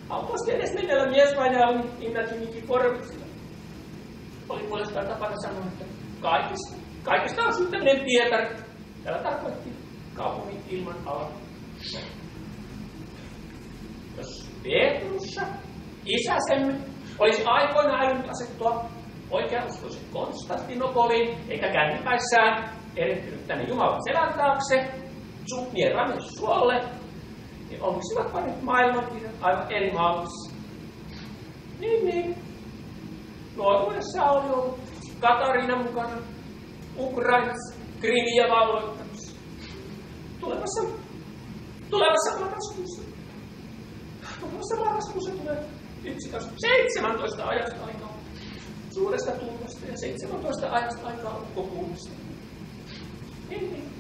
Autuasti edes nimellä miesvainajalla nimeltä Nikiforovitsilla. Oli puolestaan tapana sanoa, että kaikista on syyttäminen Pietari. Tällä tarkoitti kaupungin ilman alaa. Jos Petrussa, isäsemme, olisi aikoinaan älynyt asettua oikeauskoisen Konstantinopoliin, eikä kännipäissään erehtynyt tänne Jumalan selän taakse, Zutnien Rames-suolle, niin olisivatpa nyt maailmankirjat aivan eri mallissa. Niin. Nuoruudessa oli ollut Katariina mukana Ukrainassa Krimiä valloittamassa. Tulevassa marraskuussa tulee 17 ajasta aikaa suuresta tulvasta ja 17 ajasta aikaa ukkokuumista. Niin.